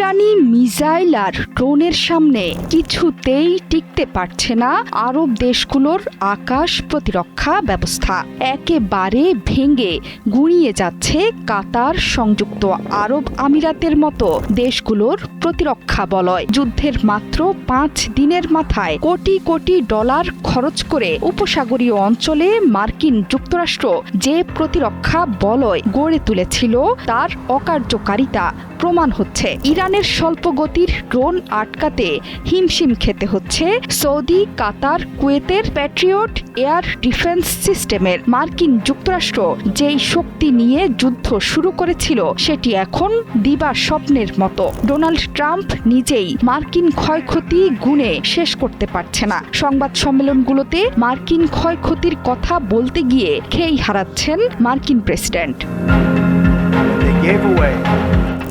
ইরানি missile আর ড্রোনের সামনে কিছুতেই টিকতে পারছে না আরব দেশগুলোর আকাশ প্রতিরক্ষা ব্যবস্থা। একেবারে ভেঙে গুঁড়িয়ে যাচ্ছে কাতার, সংযুক্ত আরব আমিরাতের মতো দেশগুলোর প্রতিরক্ষা বলয়। যুদ্ধের মাত্র 5 দিনের মাথায় কোটি কোটি ডলার খরচ করে উপসাগরীয় অঞ্চলে মার্কিন যুক্তরাষ্ট্র যে প্রতিরক্ষা বলয় গড়ে তুলেছিল তার অকার্যকারিতা প্রমাণ হচ্ছে। ইরানের স্বল্প গতির ড্রোন আটকাতে হিমশিম খেতে হচ্ছে সৌদি, কাতার, কুয়েতের প্যাট্রিয়ট এয়ার ডিফেন্স সিস্টেমের। মার্কিন যুক্তরাষ্ট্র যেই শক্তি নিয়ে যুদ্ধ শুরু করেছিল সেটি এখন দিবা স্বপ্নের মতো। ডোনাল্ড ট্রাম্প নিজেই মার্কিন ক্ষয়ক্ষতি গুণে শেষ করতে পারছে না। সংবাদ সম্মেলনগুলোতে মার্কিন ক্ষয়ক্ষতির কথা বলতে গিয়ে খেই হারাচ্ছেন মার্কিন প্রেসিডেন্ট।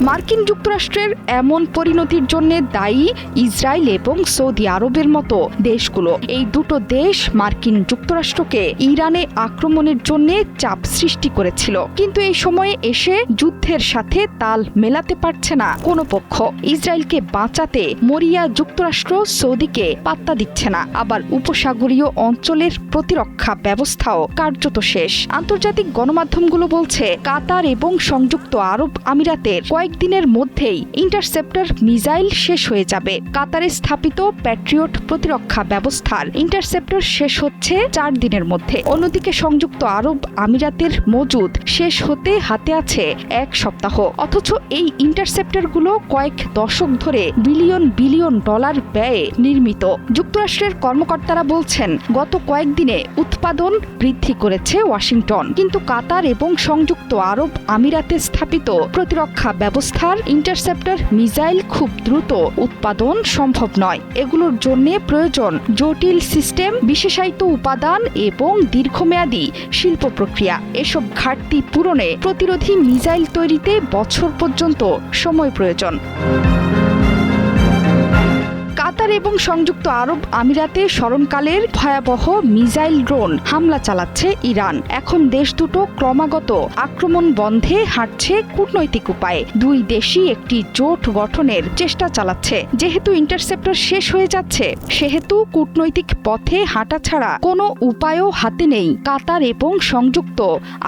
মার্কিন যুক্তরাষ্ট্রের এমন পরিণতির জন্য দায়ী ইসরায়েল এবং সৌদি আরবের মতো দেশগুলো। এই দুটো দেশ মার্কিন যুক্তরাষ্ট্রকে ইরানে আক্রমণের জন্য চাপ সৃষ্টি করেছিল, কিন্তু এই সময়ে এসে যুদ্ধের সাথে তাল মেলাতে পারছে না কোনো পক্ষ। ইসরায়েলকে বাঁচাতে মরিয়া যুক্তরাষ্ট্র সৌদিকে পাত্তা দিচ্ছে না, আবার উপসাগরীয় অঞ্চলের প্রতিরক্ষা ব্যবস্থাও কার্যত শেষ। আন্তর্জাতিক গণমাধ্যমগুলো বলছে কাতার এবং সংযুক্ত আরব আমিরাতের কয়েকদিনের মধ্যেই ইন্টারসেপ্টর মিসাইল শেষ হয়ে যাবে। কাতারে স্থাপিত প্যাট্রিয়ট প্রতিরক্ষা ব্যবস্থার ইন্টারসেপ্টর শেষ হচ্ছে 4 দিনের মধ্যে। অন্যদিকে সংযুক্ত আরব আমিরাতের মজুদ শেষ হতে হাতে আছে 1 সপ্তাহ। অথচ এই ইন্টারসেপ্টরগুলো কয়েক দশক ধরে বিলিয়ন বিলিয়ন ডলার ব্যয়ে নির্মিত। যুক্তরাষ্ট্রের কর্মকর্তারা বলছেন গত কয়েকদিনে উৎপাদন বৃদ্ধি করেছে ওয়াশিংটন, কিন্তু কাতার এবং সংযুক্ত আরব আমিরাতে স্থাপিত প্রতিরক্ষা ব্যবস্থার ইন্টারসেপ্টর মিসাইল খুব দ্রুত উৎপাদন সম্ভব নয়। এগুলোর জন্য প্রয়োজন জটিল সিস্টেম, বিশেষায়িত উপাদান এবং দীর্ঘমেয়াদী শিল্প প্রক্রিয়া। এসব ঘাটতি পূরণে প্রতিরোধী মিসাইল তৈরিতে বছর পর্যন্ত সময় প্রয়োজন। কাতার এবং সংযুক্ত আরব আমিরাতে স্মরণকালের ভয়াবহ মিসাইল ড্রোন হামলা চালাচ্ছে ইরান। এখন দেশ দুটো ক্রমাগত আক্রমণ বন্ধে হাঁটছে কূটনৈতিক উপায়ে। দুই দেশই একটি জোট গঠনের চেষ্টা চালাচ্ছে। যেহেতু ইন্টারসেপ্টর শেষ হয়ে যাচ্ছে, সেহেতু কূটনৈতিক পথে হাঁটা ছাড়া কোনো উপায়ও হাতে নেই কাতার এবং সংযুক্ত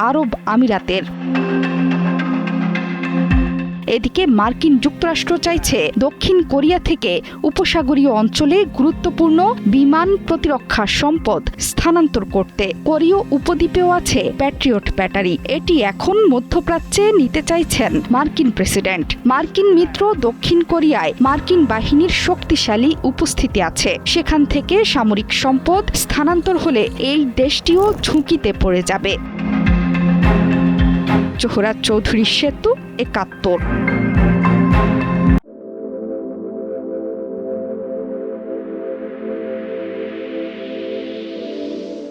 আরব আমিরাতের। এদিকে মার্কিন যুক্তরাষ্ট্র চাইছে দক্ষিণ কোরিয়া থেকে উপসাগরীয় অঞ্চলে গুরুত্বপূর্ণ বিমান প্রতিরক্ষা সম্পদ স্থানান্তর করতে। কোরীয় উপদ্বীপেও আছে প্যাট্রিয়ট ব্যাটারি। এটি এখন মধ্যপ্রাচ্যে নিতে চাইছেন মার্কিন প্রেসিডেন্ট। মার্কিন মিত্র দক্ষিণ কোরিয়ায় মার্কিন বাহিনীর শক্তিশালী উপস্থিতি আছে। সেখান থেকে সামরিক সম্পদ স্থানান্তর হলে এই দেশটিও ঝুঁকিতে পড়ে যাবে। জোহরা চৌধুরী সেতু, ৭১।